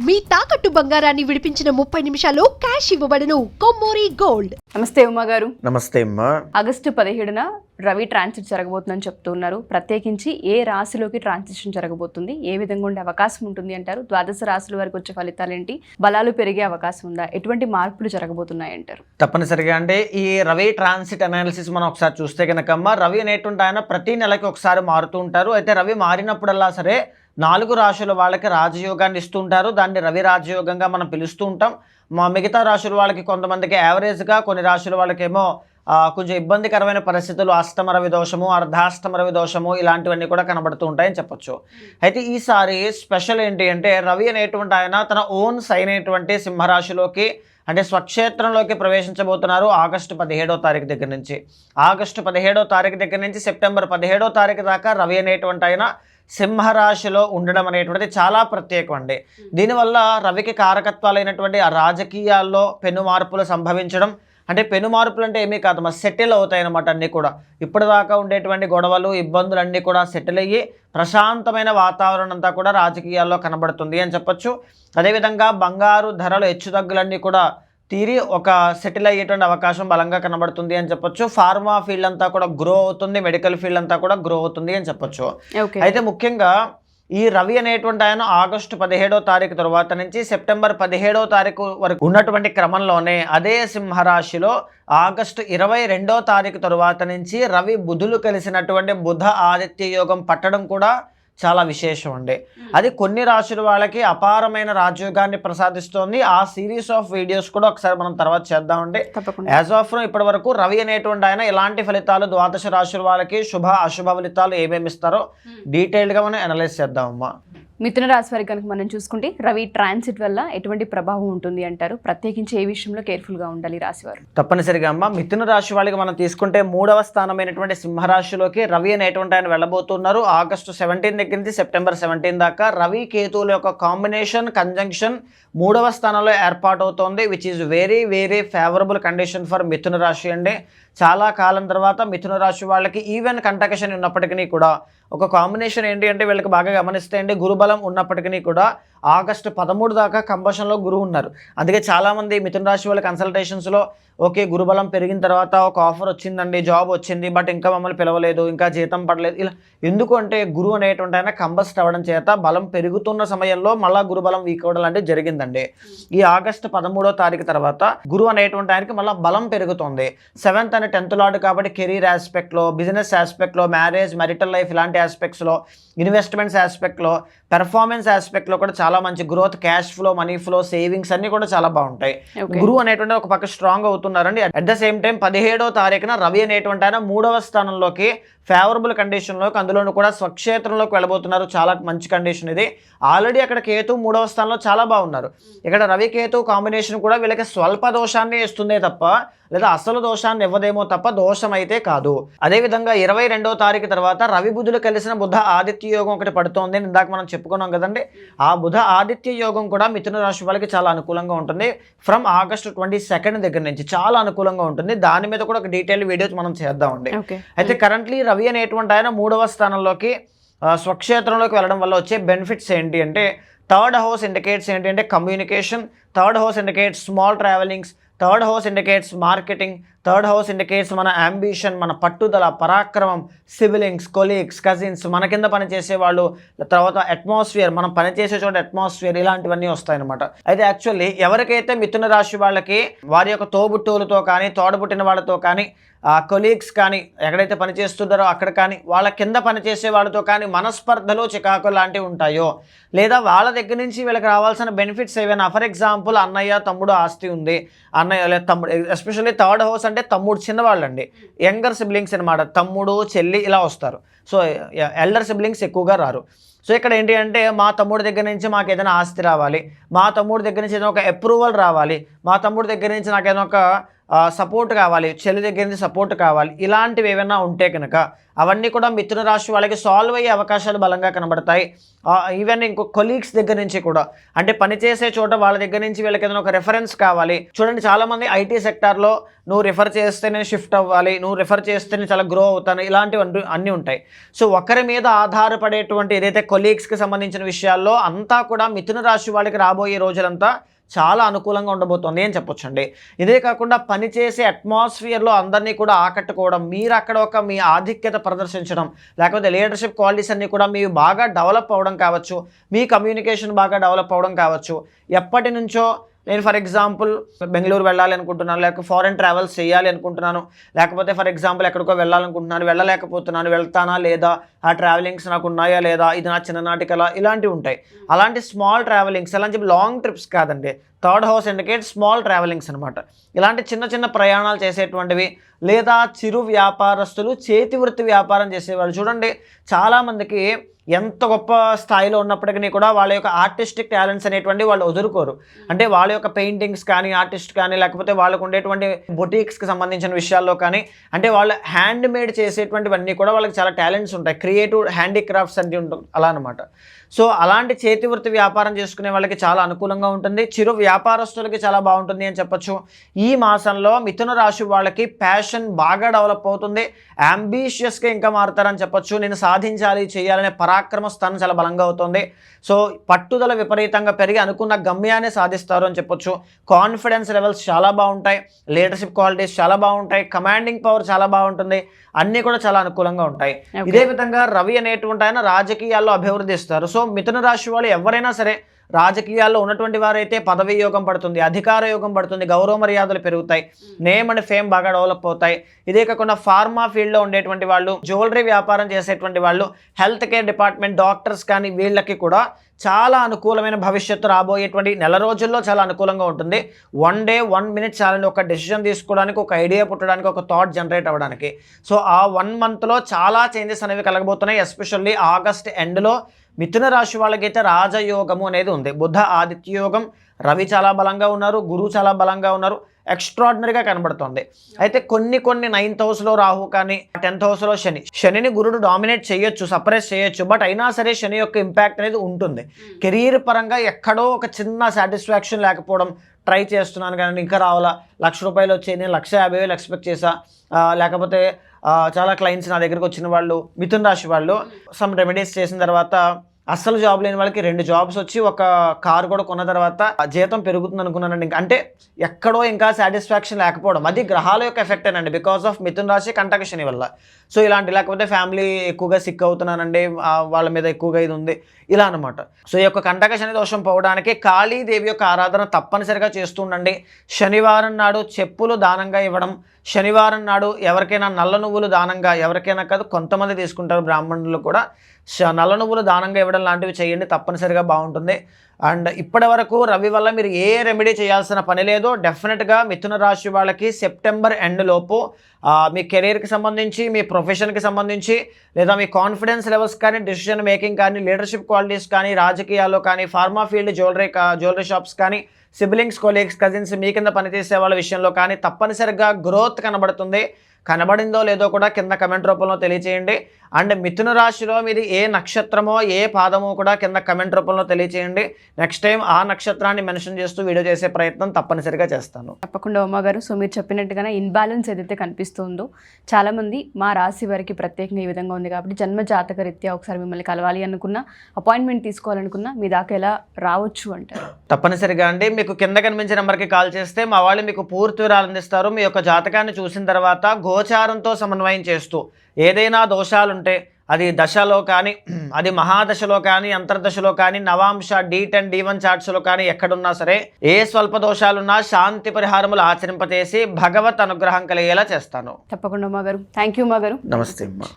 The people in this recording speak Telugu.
మీ తాకట్టు బంగారాన్ని విడిపించిన 30 నిమిషాల్లో క్యాష్ ఇవ్వబడును. కొమ్మూరి గోల్డ్. నమస్తే ఉమా గారు. నమస్తే అమ్మా. ఆగస్టు 17న రవి ట్రాన్సిట్ జరగబోతుందని చెప్తున్నారు. ప్రత్యేకించి ఏ రాశిలోకి ట్రాన్సిషన్ జరగబోతుంది, ఏ విధంగా ఉండే అవకాశం ఉంటుంది అంటారు? ద్వాదశ రాశుల వరకు వచ్చే ఫలితాలు ఏంటి? బలాలు పెరిగే అవకాశం ఉందా? ఎటువంటి మార్పులు జరగబోతున్నాయి అంటారు? తప్పనిసరిగా అంటే ఈ రవి ట్రాన్సిట్ అనాలిసిస్ మనం ఒకసారి చూస్తే కనుకమ్మ, రవి అనేటువంటి ఆయన ప్రతి నెలకి ఒకసారి మారుతూ ఉంటారు. అయితే రవి మారినప్పుడల్లా సరే 4 రాశుల వాళ్ళకి రాజయోగాన్ని ఇస్తూ ఉంటారు. దాన్ని రవి రాజయోగంగా మనం పిలుస్తూ ఉంటాం. మిగతా రాశుల వాళ్ళకి కొంతమందికి యావరేజ్గా, కొన్ని రాశుల వాళ్ళకేమో కొంచెం ఇబ్బందికరమైన పరిస్థితులు, అష్టమ రవి దోషము, అర్ధాష్టమ రవి దోషము, ఇలాంటివన్నీ కూడా కనబడుతూ ఉంటాయని చెప్పొచ్చు. అయితే ఈసారి స్పెషల్ ఏంటి అంటే, రవి అనేటువంటి ఆయన తన ఓన్ సైన్ అయినటువంటి సింహరాశిలోకి అంటే స్వక్షేత్రంలోకి ప్రవేశించబోతున్నారు ఆగస్టు 17వ తారీఖు దగ్గర నుంచి. ఆగస్టు 17వ తారీఖు దగ్గర నుంచి సెప్టెంబర్ 17వ తారీఖు దాకా రవి అనేటువంటి ఆయన సింహరాశిలో ఉండడం అనేటువంటిది చాలా ప్రత్యేకం అండి. దీనివల్ల రవికి కారకత్వాలైనటువంటి ఆ రాజకీయాల్లో పెను మార్పులు సంభవించడం, అంటే పెను మార్పులు అంటే ఏమీ కాదు, మా సెటిల్ అవుతాయి అన్నమాట. అన్నీ కూడా ఇప్పటిదాకా ఉండేటువంటి గొడవలు, ఇబ్బందులు అన్నీ కూడా సెటిల్ అయ్యి ప్రశాంతమైన వాతావరణం అంతా కూడా రాజకీయాల్లో కనబడుతుంది అని చెప్పొచ్చు. అదేవిధంగా బంగారు ధరలు హెచ్చుతగ్గులన్నీ కూడా తీరి ఒక సెటిల్ అయ్యేటువంటి అవకాశం బలంగా కనబడుతుంది అని చెప్పొచ్చు. ఫార్మా ఫీల్డ్ అంతా కూడా గ్రో అవుతుంది, మెడికల్ ఫీల్డ్ అంతా కూడా గ్రో అవుతుంది అని చెప్పొచ్చు. అయితే ముఖ్యంగా ఈ రవి అనేటువంటి ఆయన ఆగస్టు 17వ తారీఖు తర్వాత నుంచి సెప్టెంబర్ 17వ తారీఖు వరకు ఉన్నటువంటి క్రమంలోనే అదే సింహరాశిలో ఆగస్టు 22వ తారీఖు తరువాత నుంచి రవి బుధులు కలిసినటువంటి బుధ ఆదిత్య యోగం పట్టడం కూడా చాలా విశేషం అండి. అది కొన్ని రాశుల వాళ్ళకి అపారమైన రాజయోగాన్ని ప్రసాదిస్తోంది. ఆ సిరీస్ ఆఫ్ వీడియోస్ కూడా ఒకసారి మనం తర్వాత చేద్దామండి. యాజ్ ఆఫ్ ఇప్పటి వరకు రవి అనేటువంటి ఆయన ఎలాంటి ఫలితాలు ద్వాదశ రాశుల వాళ్ళకి శుభ అశుభ ఫలితాలు ఏమేమి ఇస్తారో డీటెయిల్డ్గా మనం అనలైజ్ చేద్దామమ్మా. మిథున రాశి వారికి కనుక మనం చూసుకుంటే రవి ట్రాన్సిట్ వల్ల ఎటువంటి ప్రభావం ఉంటుంది అంటారు? ప్రత్యేకించి ఏ విషయంలో కేర్ఫుల్గా ఉండాలి రాశివారు? తప్పనిసరిగా అమ్మ, మిథున రాశి వాళ్ళకి మనం తీసుకుంటే 3వ స్థానమైనటువంటి సింహరాశిలోకి రవి అనేటువంటి ఆయన వెళ్ళబోతున్నారు. ఆగస్టు 17 దగ్గర నుంచి సెప్టెంబర్ 17 దాకా రవి కేతువుల యొక్క కాంబినేషన్ కంజంక్షన్ 3వ స్థానంలో ఏర్పాటు అవుతోంది. Which is very very favourable condition for మిథున రాశి అండి. చాలా కాలం తర్వాత మిథున రాశి వాళ్ళకి ఈవెన్ కంటకషన్ ఉన్నప్పటికీ కూడా ఒక కాంబినేషన్ ఏంటి అంటే, వీళ్ళకి బాగా గమనిస్తే అండి, గురుబలం ఉన్నప్పటికీ కూడా ఆగస్టు 13 దాకా కంబషన్లో గురువు ఉన్నారు. అందుకే చాలామంది మిథున రాశి వాళ్ళ కన్సల్టేషన్స్లో ఓకే గురుబలం పెరిగిన తర్వాత ఒక ఆఫర్ వచ్చిందండి, జాబ్ వచ్చింది, బట్ ఇంకా మమ్మల్ని పిలవలేదు, ఇంకా జీతం పడలేదు, ఇలా ఎందుకు అంటే గురువు అనేటువంటి ఆయన కంబస్ట్ అవ్వడం చేత బలం పెరుగుతున్న సమయంలో మళ్ళీ గురుబలం వీక్ అవ్వడం లాంటివి జరిగిందండి. ఈ ఆగస్టు 13వ తారీఖు తర్వాత గురువు అనేటువంటి ఆయనకి మళ్ళీ బలం పెరుగుతుంది. 7th and 10th లార్డ్ కాబట్టి కెరీర్ ఆస్పెక్ట్లో, బిజినెస్ ఆస్పెక్ట్లో, మ్యారేజ్, మ్యారిటల్ లైఫ్ ఇలాంటి ఆస్పెక్ట్స్లో, ఇన్వెస్ట్మెంట్స్ ఆస్పెక్ట్లో, పెర్ఫార్మెన్స్ ఆస్పెక్ట్లో కూడా చాలా మంచి growth, cash flow, money flow, savings అన్నీ కూడా చాలా బాగుంటాయి. గురువు అనేటువంటి ఒక పక్క స్ట్రాంగ్ అవుతున్నారండి. అట్ ద సేమ్ టైం 17వ తారీఖున రవి అనేటువంటి ఆయన 3వ స్థానంలోకి ఫేవరబుల్ కండిషన్లోకి, అందులోనూ కూడా స్వక్షేత్రంలోకి వెళ్ళబోతున్నారు. చాలా మంచి కండిషన్ ఇది. ఆల్రెడీ అక్కడ కేతు 3వ స్థానంలో చాలా బాగున్నారు. ఇక్కడ రవి కేతు కాంబినేషన్ కూడా వీళ్ళకి స్వల్ప దోషాన్ని ఇస్తుందే తప్ప, లేదా అసలు దోషాన్ని ఇవ్వదేమో తప్ప దోషం అయితే కాదు. అదేవిధంగా 22వ తారీఖు తర్వాత రవి బుధులు కలిసిన బుధ ఆదిత్య యోగం ఒకటి పడుతోంది. ఇందాక మనం చెప్పుకున్నాం కదండి. ఆ బుధ ఆదిత్య యోగం కూడా మిథున రాశి వాళ్ళకి చాలా అనుకూలంగా ఉంటుంది. ఫ్రమ్ ఆగస్టు 22 దగ్గర నుంచి చాలా అనుకూలంగా ఉంటుంది. దాని మీద కూడా ఒక డీటెయిల్ వీడియోస్ మనం చేద్దామండి. అయితే కరెంట్లీ రవి అనేటువంటి ఆయన 3వ స్థానంలోకి స్వక్షేత్రంలోకి వెళ్ళడం వల్ల వచ్చే బెనిఫిట్స్ ఏంటి అంటే, 3rd హౌస్ ఇండికేట్స్ ఏంటి అంటే communication, 3rd house indicates small travelings, 3rd house indicates marketing, 3rd house indicates మన అంబిషన్, మన పట్టుదల, పరాక్రమం, సిబిలింగ్స్, కొలీగ్స్, కజిన్స్, మన కింద పనిచేసే వాళ్ళు, తర్వాత అట్మాస్ఫియర్, మనం పనిచేసే చోట అట్మాస్ఫియర్, ఇలాంటివన్నీ వస్తాయన్నమాట. అయితే యాక్చువల్లీ ఎవరికైతే మిథున రాశి వాళ్ళకి వారి యొక్క తోబుట్టువులతో కానీ, తోడబుట్టిన వాళ్ళతో కానీ, కొలీగ్స్ కానీ, ఎక్కడైతే పనిచేస్తున్నారో అక్కడ కానీ, వాళ్ళ కింద పనిచేసే వాళ్ళతో కానీ మనస్పర్ధలు, చికాకులు లాంటివి ఉంటాయో, లేదా వాళ్ళ దగ్గర నుంచి వీళ్ళకి రావాల్సిన బెనిఫిట్స్ ఏవైనా, ఫర్ ఎగ్జాంపుల్ అన్నయ్య తమ్ముడు ఆస్తి ఉంది, అన్నయ్య లేదా తమ్ముడు, ఎస్పెషల్లీ 3rd హౌస్ అంటే తమ్ముడు చిన్నవాళ్ళండి, యంగర్ సిబ్లింగ్స్ అనమాట, తమ్ముడు చెల్లి ఇలా వస్తారు. సో ఎల్డర్ సిబ్లింగ్స్ ఎక్కువగా రారు. సో ఇక్కడ ఏంటి అంటే, మా తమ్ముడి దగ్గర నుంచి మాకు ఏదైనా ఆస్తి రావాలి, మా తమ్ముడి దగ్గర నుంచి ఏదైనా ఒక అప్రూవల్ రావాలి, మా తమ్ముడి దగ్గర నుంచి నాకు ఏదైనా ఒక సపోర్ట్ కావాలి, చెల్లి దగ్గర నుంచి సపోర్ట్ కావాలి, ఇలాంటివి ఏమైనా ఉంటే కనుక అవన్నీ కూడా మిథున రాశి వాళ్ళకి సాల్వ్ అయ్యే అవకాశాలు బలంగా కనబడతాయి. ఈవెన్ ఇంకో కొలీగ్స్ దగ్గర నుంచి కూడా, అంటే పనిచేసే చోట వాళ్ళ దగ్గర నుంచి వీళ్ళకి ఏదైనా ఒక రెఫరెన్స్ కావాలి. చూడండి, చాలామంది ఐటీ సెక్టార్లో నువ్వు రిఫర్ చేస్తే నేను షిఫ్ట్ అవ్వాలి, నువ్వు రిఫర్ చేస్తే నేను చాలా గ్రో అవుతాను, ఇలాంటివి అన్నీ ఉంటాయి. సో ఒకరి మీద ఆధారపడేటువంటి ఏదైతే కొలీగ్స్కి సంబంధించిన విషయాల్లో అంతా కూడా మిథున రాశి వాళ్ళకి రాబోయే రోజులంతా చాలా అనుకూలంగా ఉండబోతోంది అని చెప్పొచ్చండి. ఇదే కాకుండా పనిచేసే అట్మాస్ఫియర్లో అందరినీ కూడా ఆకట్టుకోవడం, మీరు అక్కడ ఒక మీ ఆధిక్యత ప్రదర్శించడం, లేకపోతే లీడర్షిప్ క్వాలిటీస్ అన్నీ కూడా మీరు బాగా డెవలప్ అవ్వడం కావచ్చు, మీ కమ్యూనికేషన్ బాగా డెవలప్ అవ్వడం కావచ్చు. ఎప్పటి నుంచో నేను ఫర్ ఎగ్జాంపుల్ బెంగళూరు వెళ్ళాలి అనుకుంటున్నాను, లేకపోతే ఫారెన్ ట్రావెల్స్ చేయాలి అనుకుంటున్నాను, లేకపోతే ఫర్ ఎగ్జాంపుల్ ఎక్కడికో వెళ్ళాలనుకుంటున్నాను, వెళ్ళలేకపోతున్నాను, వెళ్తానా లేదా, ఆ ట్రావెలింగ్స్ నాకు ఉన్నాయా లేదా, ఇది నా చిన్ననాటి కల, ఇలాంటివి ఉంటాయి. అలాంటి స్మాల్ ట్రావెలింగ్స్, అలాంటి లాంగ్ ట్రిప్స్ కాదండి, third house indicate small travelings అనమాట. ఇలాంటి చిన్న చిన్న ప్రయాణాలు చేసేటువంటివి, లేదా చిరు వ్యాపారస్తులు, చేతి వృత్తి వ్యాపారం చేసేవాళ్ళు. చూడండి, చాలామందికి ఎంత గొప్ప స్థాయిలో ఉన్నప్పటికీ కూడా వాళ్ళ యొక్క ఆర్టిస్టిక్ టాలెంట్స్ అనేటువంటి వాళ్ళు వదులుకోరు. అంటే వాళ్ళ యొక్క పెయింటింగ్స్ కానీ, ఆర్టిస్ట్ కానీ, లేకపోతే వాళ్ళకు ఉండేటువంటి బొటీక్స్కి సంబంధించిన విషయాల్లో కానీ, అంటే వాళ్ళు హ్యాండ్ మేడ్ చేసేటువంటివన్నీ కూడా వాళ్ళకి చాలా టాలెంట్స్ ఉంటాయి, క్రియేటివ్ హ్యాండీక్రాఫ్ట్స్ అంటే ఉంటుంది అలా అనమాట. సో అలాంటి చేతి వృత్తి వ్యాపారం చేసుకునే వాళ్ళకి చాలా అనుకూలంగా ఉంటుంది, చిరు వ్యాపారస్తులకి చాలా బాగుంటుంది అని చెప్పొచ్చు. ఈ మాసంలో మిథున రాశి వాళ్ళకి ప్యాషన్ బాగా డెవలప్ అవుతుంది, అంబిషియస్గా ఇంకా మారుతారని చెప్పొచ్చు. నేను సాధించాలి, చేయాలనే పరాక్రమ స్థానం చాలా బలంగా అవుతుంది. సో పట్టుదల విపరీతంగా పెరిగి అనుకున్న గమ్యాన్ని సాధిస్తారు అని చెప్పొచ్చు. కాన్ఫిడెన్స్ లెవెల్స్ చాలా బాగుంటాయి, లీడర్షిప్ క్వాలిటీస్ చాలా బాగుంటాయి, కమాండింగ్ పవర్ చాలా బాగుంటుంది, అన్నీ కూడా చాలా అనుకూలంగా ఉంటాయి. ఇదే విధంగా రవి అనేటువంటి ఆయన రాజకీయాల్లో అభివృద్ధిస్తారు. సో మిథున రాశి వాళ్ళు ఎవరైనా సరే రాజకీయాల్లో ఉన్నటువంటి వారైతే పదవి యోగం పడుతుంది, అధికార యోగం పడుతుంది, గౌరవ మర్యాదలు పెరుగుతాయి, నేమ్ అండ్ ఫేమ్ బాగా డెవలప్ అవుతాయి. ఇదే కాకుండా ఫార్మా ఫీల్డ్లో ఉండేటువంటి వాళ్ళు, జ్యువెలరీ వ్యాపారం చేసేటువంటి వాళ్ళు, హెల్త్ కేర్ డిపార్ట్మెంట్ డాక్టర్స్ కానీ, వీళ్ళకి కూడా చాలా అనుకూలమైన భవిష్యత్తు రాబోయేటువంటి నెల రోజుల్లో చాలా అనుకూలంగా ఉంటుంది. 1 day 1 minute చాలండి ఒక డెసిషన్ తీసుకోవడానికి, ఒక ఐడియా పుట్టడానికి, ఒక థాట్ జనరేట్ అవ్వడానికి. సో ఆ 1 monthలో చాలా చేంజెస్ అనేవి కలగబోతున్నాయి. ఎస్పెషల్లీ ఆగస్ట్ ఎండ్లో మిథున రాశి వాళ్ళకైతే రాజయోగము అనేది ఉంది. బుధ ఆదిత్య యోగం, రవి చాలా బలంగా ఉన్నారు, గురువు చాలా బలంగా ఉన్నారు, ఎక్స్ట్రాడినరీగా కనబడుతుంది. అయితే కొన్ని 9th హౌస్లో రాహు కానీ, 10th హౌస్లో శనిని గురుడు డామినేట్ చేయొచ్చు, సప్రెస్ చేయొచ్చు, బట్ అయినా సరే శని యొక్క ఇంపాక్ట్ అనేది ఉంటుంది. కెరీర్ పరంగా ఎక్కడో ఒక చిన్న సాటిస్ఫాక్షన్ లేకపోవడం, ట్రై చేస్తున్నాను కానీ ఇంకా రావాలా, ₹1,00,000 వచ్చాయి, నేను 1,50,000 ఎక్స్పెక్ట్ చేశా, లేకపోతే చాలా క్లయింట్స్ నా దగ్గరకు వచ్చిన వాళ్ళు మిథున రాశి వాళ్ళు సమ్ రెమెడీస్ చేసిన తర్వాత అస్సలు జాబ్ లేని వాళ్ళకి 2 jobs వచ్చి ఒక కారు కూడా కొన్న తర్వాత జీతం పెరుగుతుంది అనుకున్నానండి. ఇంకా అంటే ఎక్కడో ఇంకా సాటిస్ఫాక్షన్ లేకపోవడం, అది గ్రహాల యొక్క ఎఫెక్ట్ అండి, బికాస్ ఆఫ్ మిథున రాశి కంటక శని వల్ల. సో ఇలాంటి, లేకపోతే ఫ్యామిలీ ఎక్కువగా సిక్ అవుతున్నానండి, వాళ్ళ మీద ఎక్కువగా ఇది ఉంది, ఇలా అనమాట. సో ఈ యొక్క కంటక శని దోషం పోవడానికి కాళీదేవి యొక్క ఆరాధన తప్పనిసరిగా చేస్తూ ఉండండి. శనివారం నాడు చెప్పులు దానంగా ఇవ్వడం, శనివారం నాడు ఎవరికైనా నల్ల నువ్వులు దానంగా, ఎవరికైనా కాదు కొంతమంది తీసుకుంటారు బ్రాహ్మణులు కూడా, నల్ల నువ్వులు దానంగా ఇవ్వడం లాంటివి చేయండి, తప్పనిసరిగా బాగుంటుంది. అండ్ ఇప్పటి వరకు రవి వల్ల మీరు ఏ రెమెడీ చేయాల్సిన పని లేదు. డెఫినెట్గా మిథున రాశి వాళ్ళకి సెప్టెంబర్ ఎండ్ లోపు మీ కెరీర్కి సంబంధించి, మీ ప్రొఫెషన్కి సంబంధించి, లేదా మీ కాన్ఫిడెన్స్ లెవెల్స్ కానీ, డెసిషన్ మేకింగ్ కానీ, లీడర్షిప్ క్వాలిటీస్ కానీ, రాజకీయాల్లో కానీ, ఫార్మా ఫీల్డ్, జ్యువెలరీ షాప్స్ కానీ, సిబ్లింగ్స్, కొలీగ్స్, కజిన్స్, మీ కింద పనిచేసే వాళ్ళ విషయంలో కానీ తప్పనిసరిగా గ్రోత్ కనబడుతుంది. కనబడిందో లేదో కూడా కింద కమెంట్ రూపంలో తెలియచేయండి. అండ్ మిథున రాశిలో మీది ఏ నక్షత్రమో ఏ పాదమో కూడా కింద కమెంట్ రూపంలో తెలియచేయండి. నెక్స్ట్ టైం ఆ నక్షత్రాన్ని మెన్షన్ చేస్తూ వీడియో చేసే ప్రయత్నం తప్పనిసరిగా చేస్తాను. తప్పకుండా ఉమా గారు. సో మీరు చెప్పినట్టుగానే ఇన్బ్యాలెన్స్ ఏదైతే కనిపిస్తుందో, చాలామంది మా రాశి వారికి ప్రత్యేకంగా ఈ విధంగా ఉంది కాబట్టి జన్మ జాతక రీత్యా ఒకసారి మిమ్మల్ని కలవాలి అనుకున్నా, అపాయింట్మెంట్ తీసుకోవాలనుకున్నా మీ దాకా ఎలా రావచ్చు అంటారు? తప్పనిసరిగా అండి, మీకు కింద కనిపించే నెంబర్కి కాల్ చేస్తే మా వాళ్ళు మీకు పూర్తి వివరాలు అందిస్తారు. మీ యొక్క జాతకాన్ని చూసిన తర్వాత గోచారంతో సమన్వయం చేస్తూ ఏదైనా దోషాలుంటే, అది దశలో కానీ, అది మహాదశలో కానీ, అంతర్దశలో కానీ, నవాంశ D10 D1 చార్ట్స్లో కానీ ఎక్కడున్నా సరే ఏ స్వల్ప దోషాలున్నా శాంతి పరిహారములు ఆచరింపచేసి భగవత్ అనుగ్రహం కలిగేలా చేస్తాను. తప్పకుండా ఉమా గారు. థ్యాంక్ యూ ఉమా గారు. నమస్తే అమ్మా.